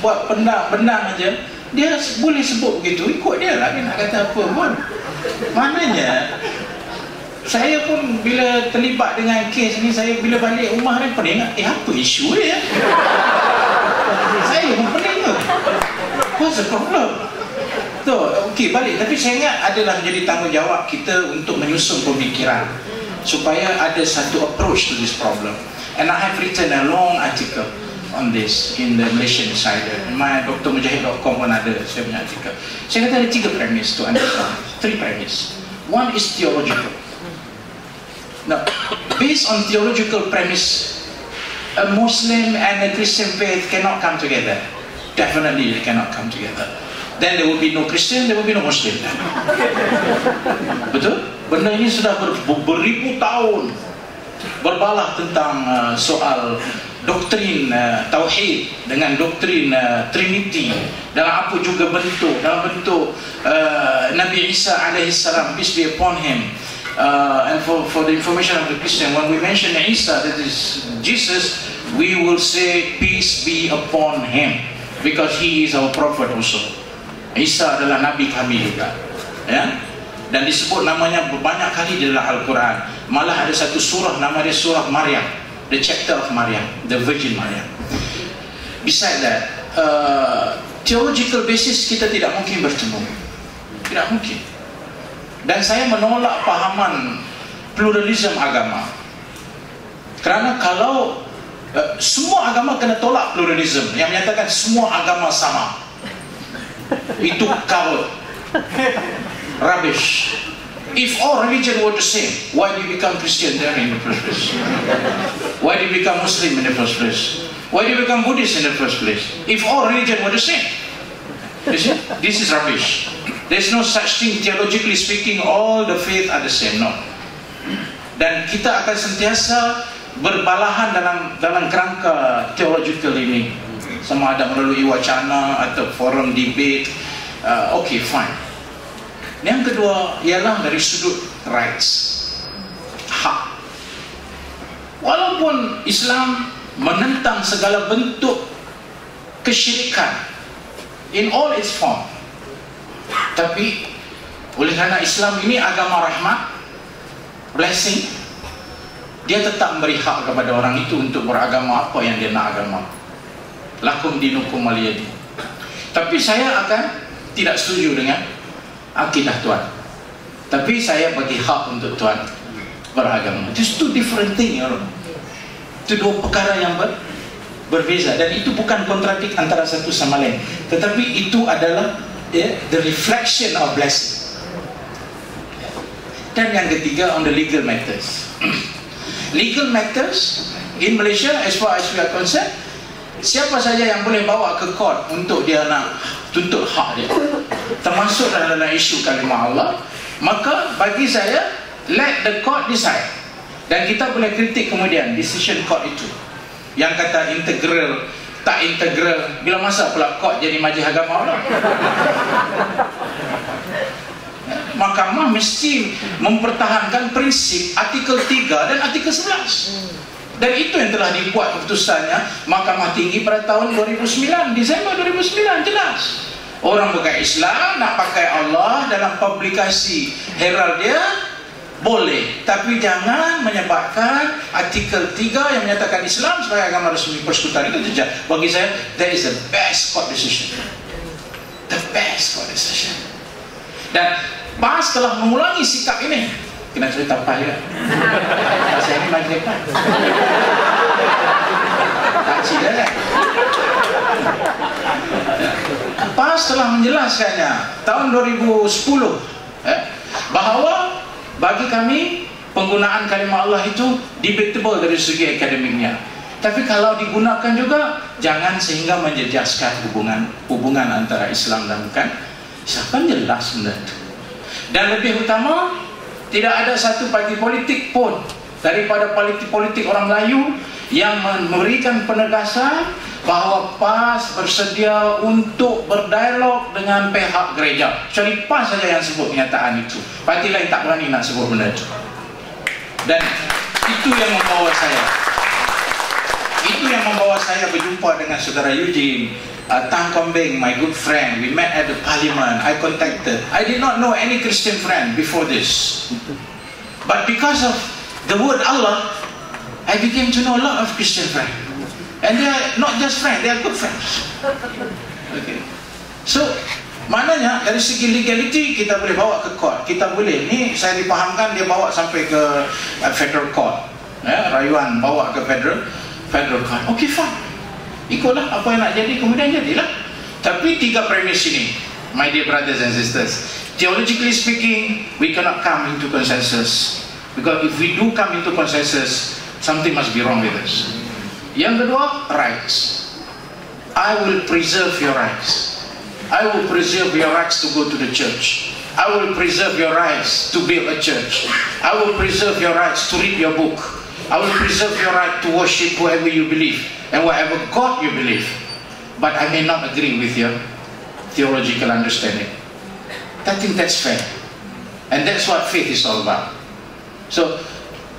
buat benang aja, dia boleh sebut begitu, ikut dia lah, dia nak kata apa pun. Maknanya saya pun bila terlibat dengan kes ni, saya bila balik rumah ni pernah ingat, apa isu dia? Saya pun pernah ingat, what's the problem? Tu, okey balik. Tapi saya ingat adalah menjadi tanggungjawab kita untuk menyusun pemikiran supaya ada satu approach to this problem. And I have written a long article on this in the Malaysian Insider. My drmujahid.com pun ada saya punya artikel. Saya kata ada 3 premis to understand. 3 premise. One is theological. Now, based on theological premise, a Muslim and a Christian faith cannot come together. Definitely they cannot come together. Then there will be no Christian, there will be no Muslim. Betul? Benda ini sudah beribu tahun berbalah tentang soal doktrin Tauhid dengan doktrin Trinity dalam apa juga bentuk, dalam bentuk Nabi Isa alaihissalam, peace be upon him. And for the information of the Christian, when we mention Isa, that is Jesus, we will say peace be upon him, because he is our prophet also. Isa adalah Nabi kami juga, ya? Dan disebut namanya banyak kali di dalam Al-Quran. Malah ada satu surah, nama dia surah Maryam, the chapter of Maryam, the Virgin Maryam. Besides that, theological basis kita tidak mungkin bertemu, tidak mungkin. Dan saya menolak pahaman pluralism agama, kerana kalau semua agama kena tolak pluralism yang menyatakan semua agama sama, itu kawat, rubbish. If all religion were the same, why do you become Christian then in the first place? Why do you become Muslim in the first place? Why do you become Buddhist in the first place? If all religion were the same, you see, this is rubbish. There's no such thing, theologically speaking, all the faith are the same. No. Dan kita akan sentiasa berbalahan dalam kerangka theological ini, sama ada melalui wacana atau forum debate. Okay, fine. Yang kedua ialah dari sudut rights, hak. Walaupun Islam menentang segala bentuk kesyirikan in all its form, tapi oleh kerana Islam ini agama rahmat, blessing, dia tetap memberi hak kepada orang itu untuk beragama apa yang dia nak agama. Lakum dinukum waliyadin. Tapi saya akan tidak setuju dengan akidah Tuhan, tapi saya bagi hak untuk Tuhan beragama. It's two different things, you know. Itu dua perkara yang berbeza, dan itu bukan kontradik antara satu sama lain, tetapi itu adalah the reflection of blessing. Dan yang ketiga, on the legal matters. Legal matters in Malaysia, as far as we are concerned, siapa saja yang boleh bawa ke court untuk dia nak tuntut hak dia, termasuk dalam isu kalimah Allah, maka bagi saya, let the court decide. Dan kita boleh kritik kemudian decision court itu, yang kata integral, tak integral. Bila masa pula court jadi majlis agama Allah? Mahkamah mesti mempertahankan prinsip artikel 3 dan artikel 11. Dan itu yang telah dibuat keputusannya Mahkamah Tinggi pada tahun 2009, Disember 2009, jelas. Orang bukan Islam nak pakai Allah dalam publikasi herald dia, boleh, tapi jangan menyebabkan artikel 3 yang menyatakan Islam sebagai agama resmi persekutuan. Itu saja. Bagi saya, that is the best court decision, the best court decision. Dan PAS telah mengulangi sikap ini. Kena cerita apa ya? Saya ini majlis apa? Tak silap kan? PAS telah menjelaskannya tahun 2010 bahawa bagi kami penggunaan kalimah Allah itu debatable dari segi akademiknya, tapi kalau digunakan juga jangan sehingga menjejaskan hubungan antara Islam dan bukan Islam. Jelas benda itu. Dan lebih utama, tidak ada satu parti politik pun daripada politik orang Melayu yang memberikan penegasan bahawa PAS bersedia untuk berdialog dengan pihak gereja. Kecuali PAS saja yang sebut kenyataan itu. Parti lain tak berani nak sebut benda itu. Dan itu yang membawa saya. Itu yang membawa saya berjumpa dengan saudara Eugene Tan Kwam Beng, my good friend. We met at the parliament. I contacted. I did not know any Christian friend before this, but because of the word Allah, I became to know a lot of Christian friends, and they are not just friends; they are good friends. Okay, so maknanya dari segi legality kita boleh bawa ke court. Kita boleh, ni saya dipahamkan dia bawa sampai ke federal court, rayuan bawa ke federal court. Okay, fine. Ikutlah apa yang nak jadi, kemudian jadilah. Tapi 3 premis ini, my dear brothers and sisters, theologically speaking, we cannot come into consensus, because if we do come into consensus, something must be wrong with us. Yang kedua, rights. I will preserve your rights. I will preserve your rights to go to the church. I will preserve your rights to build a church. I will preserve your rights to read your book. I will preserve your right to worship whoever you believe and whatever God you believe. But I may not agree with your theological understanding. I think that's fair. And that's what faith is all about. So,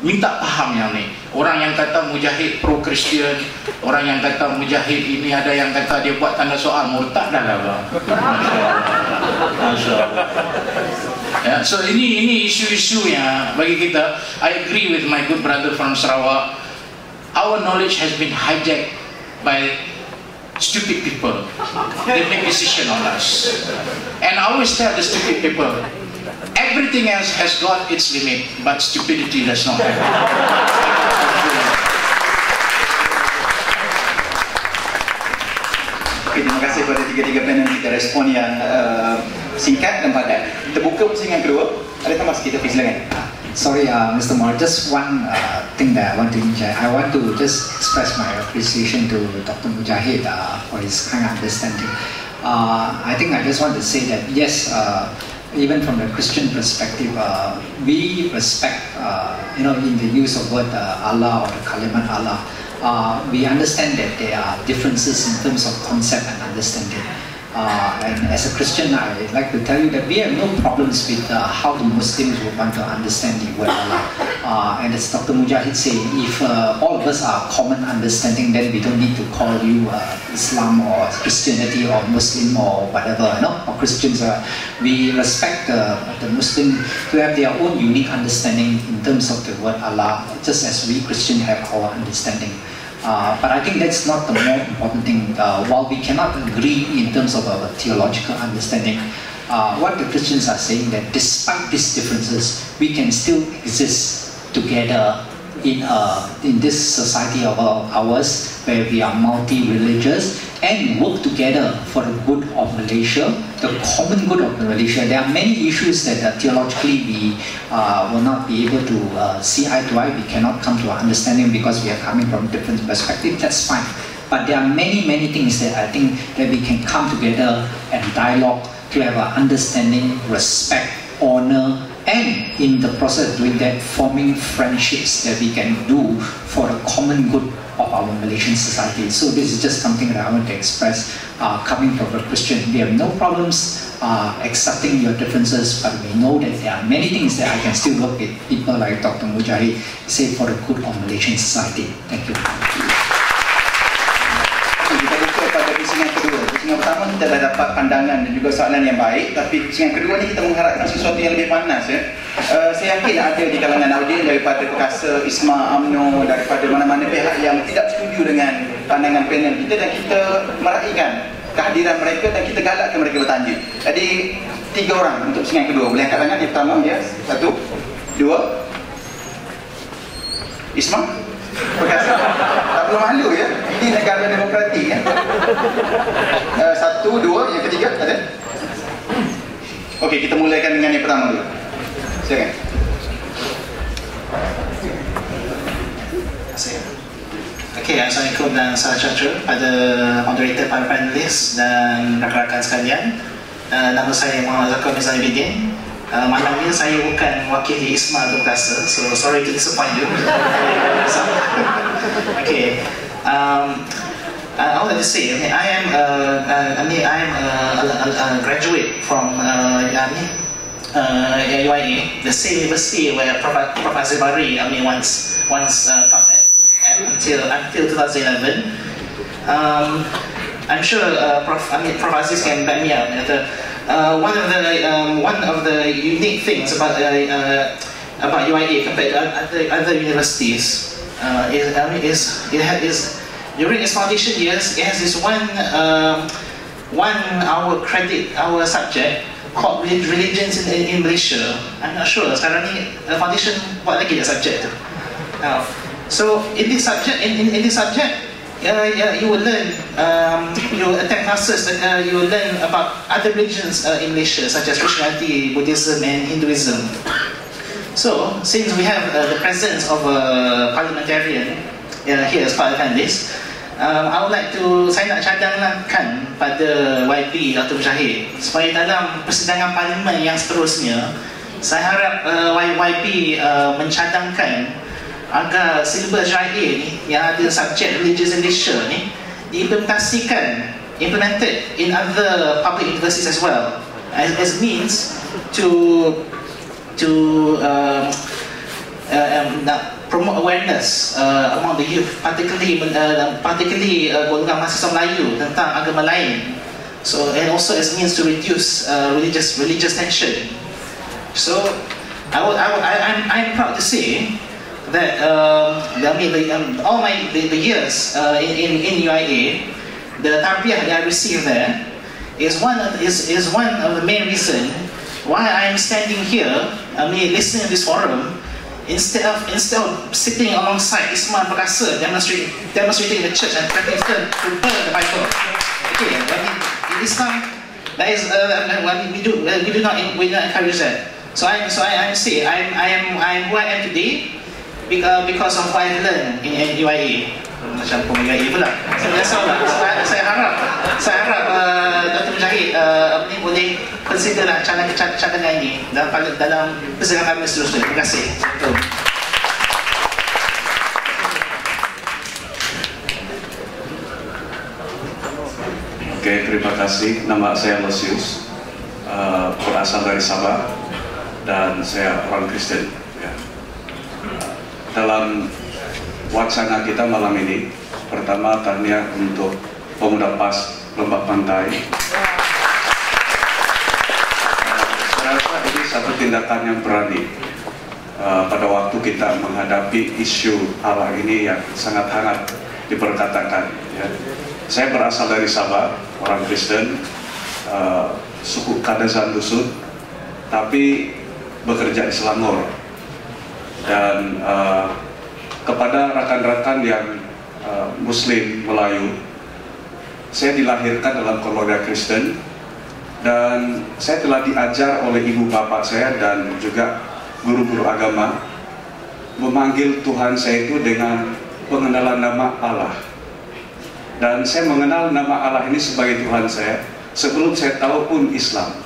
minta paham yang ni. Orang yang kata mujahid pro-Kristian, orang yang kata mujahid ini, ada yang kata dia buat tanda soal, murtad dah lah bang. Masya Allah. Ya, so ini isu-isu yang bagi kita. I agree with my good brother from Sarawak. Our knowledge has been hijacked by stupid people. They make decision on us. And I always tell the stupid people, everything else has got its limit, but stupidity does not have it. Okay, terima kasih kepada tiga-tiga panel kita respon yang singkat dan padat. Kita buka pusingan kedua. Ada tambah sikit, tapi silakan. Sorry, Mr. Moore, just one thing that I want to interject. I want to just express my appreciation to Dr. Mujahid for his kind understanding. I think I just want to say that yes, even from the Christian perspective, we respect, in the use of word Allah or the kalimat Allah. We understand that there are differences in terms of concept and understanding. And as a Christian, I'd like to tell you that we have no problems with how the Muslims would want to understand the word Allah. And as Dr. Mujahid said, if all of us are common understanding, then we don't need to call you Islam or Christianity or Muslim or whatever, or Christians. We respect the Muslim to have their own unique understanding in terms of the word Allah, just as we Christians have our understanding. But I think that's not the more important thing. While we cannot agree in terms of our theological understanding, what the Christians are saying that despite these differences, we can still exist together in this society of ours, where we are multi-religious and work together for the good of Malaysia, the common good of Malaysia. There are many issues that theologically we will not be able to see eye to eye. We cannot come to an understanding because we are coming from different perspectives. That's fine. But there are many things that I think that we can come together and dialogue to have an understanding, respect, honor, and in the process of doing that, forming friendships that we can do for the common good of our Malaysian society. So this is just something that I want to express coming from a Christian. We have no problems accepting your differences, but we know that there are many things that I can still work with people like Dr. Mujahid, say for the good of Malaysian society. Thank you. Kita buka pada pusingan kedua. Pusingan pertama kita dah dapat pandangan dan juga soalan yang baik, tapi pusingan kedua ni kita mengharapkan sesuatu yang lebih panas. Saya yakin ada di kalangan audiens daripada Perkasa, ISMA, UMNO, daripada mana-mana pihak yang tidak setuju dengan pandangan panel kita, dan kita meraihkan kehadiran mereka dan kita galakkan mereka bertanya. Jadi 3 orang untuk pusingan kedua. Boleh angkat tangan yang pertama? Ya, 1, 2. ISMA? Perkasa? Tak perlu malu ya. Ini negara demokratik ya. 1, 2, yang ketiga ada? Okey, kita mulakan dengan yang pertama dulu. Silakan. Okey, Assalamualaikum dan salam sejahtera pada moderator, para panelis dan rakan-rakan sekalian. Nama saya Muhammad Zakar Mizani Bidin. Malam ni saya bukan wakili ISMA atau Perkasa, so sorry to disappoint you. Okay, I want to say, I am a graduate from UIA, the same university where Prof. Zibari once taught at. until 2011. I'm sure Prof Aziz can back me up. One of the unique things about UIA compared to other universities is during its foundation years, it has this one hour subject called religions in Malaysia. I'm not sure sekarang ni foundation buat lagi dia subject tu. So in this subject, you will learn, you attend classes, you will learn about other religions in Malaysia, such as Christianity, Buddhism, and Hinduism. So, since we have the presence of a parliamentarian here as part of this, I would like to, saya nak cadangkan pada YP Dr. Mujahid supaya dalam persidangan parlimen yang seterusnya, saya harap YP mencadangkan agar silibus UIA ni yang ada subjek religious in Malaysia ni implemented in other public universities as well, as means to promote awareness among the youth, particularly golongan mahasiswa Melayu tentang agama lain. So, and also as means to reduce religious tension. So, I'm proud to say that all the years in UIA, the tarbiyah that I received there is one of the main reasons why I'm standing here, listening to this forum, instead of sitting alongside Ismail Perkasa demonstrating in the church and practicing to burn the Bible. Okay, in Islam, that is we do not encourage that. So I'm who I am today because of what I've learned in UIA. Macam UIA pula. So that's all lah. Saya harap Dr. Mujahid ni boleh consider lah cadangan ini dalam persidangan kami seterusnya. Terima kasih. Oke, terima kasih. Nama saya Losius, berasal dari Sabah dan saya orang Kristen. Ya. Dalam wacana kita malam ini, pertama tahniah untuk Pemuda PAS Lembah Pantai. Saya rasa ini satu tindakan yang berani pada waktu kita menghadapi isu Allah ini yang sangat hangat diperkatakan. Ya. Saya berasal dari Sabah, orang Kristen, suku Kadazan Dusun, tapi bekerja di Selangor. Dan kepada rekan-rekan yang Muslim Melayu, saya dilahirkan dalam keluarga Kristen dan saya telah diajar oleh ibu bapak saya dan juga guru-guru agama memanggil Tuhan saya itu dengan pengenalan nama Allah. Dan saya mengenal nama Allah ini sebagai Tuhan saya sebelum saya tahu pun Islam.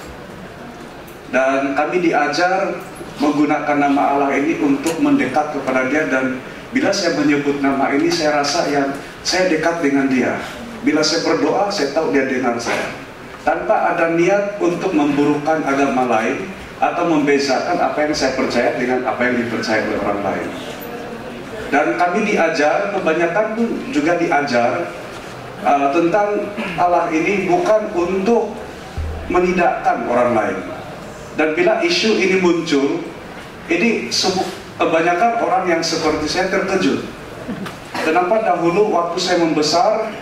Dan kami diajar menggunakan nama Allah ini untuk mendekat kepada Dia, dan bila saya menyebut nama ini saya rasa yang saya dekat dengan Dia. Bila saya berdoa saya tahu Dia dengar saya, tanpa ada niat untuk memburukkan agama lain atau membezakan apa yang saya percaya dengan apa yang dipercaya oleh orang lain. Dan kami diajar, kebanyakan pun juga diajar tentang Allah ini bukan untuk menidakkan orang lain. Dan bila isu ini muncul, ini kebanyakan orang yang seperti saya terkejut. Kenapa dahulu waktu saya membesar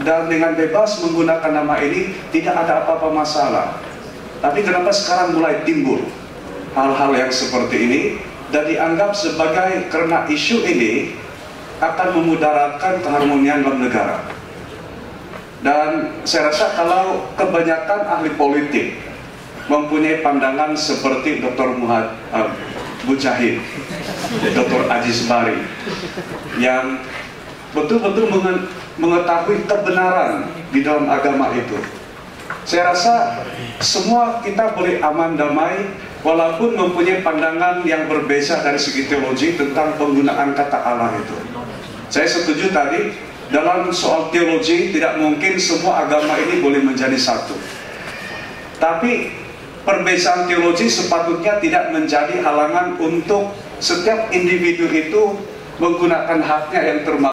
dan dengan bebas menggunakan nama ini tidak ada apa-apa masalah, tapi kenapa sekarang mulai timbul hal-hal yang seperti ini dan dianggap sebagai karena isu ini akan memudaratkan keharmonian dalam negara. Dan saya rasa kalau kebanyakan ahli politik mempunyai pandangan seperti Dr. Mujahid, Dr. Aziz Bari, yang betul-betul mengetahui kebenaran di dalam agama itu, saya rasa semua kita boleh aman damai walaupun mempunyai pandangan yang berbeda dari segi teologi tentang penggunaan kata Allah itu. Saya setuju tadi, dalam soal teologi tidak mungkin semua agama ini boleh menjadi satu. Tapi perbedaan teologi sepatutnya tidak menjadi halangan untuk setiap individu itu menggunakan haknya yang termasuk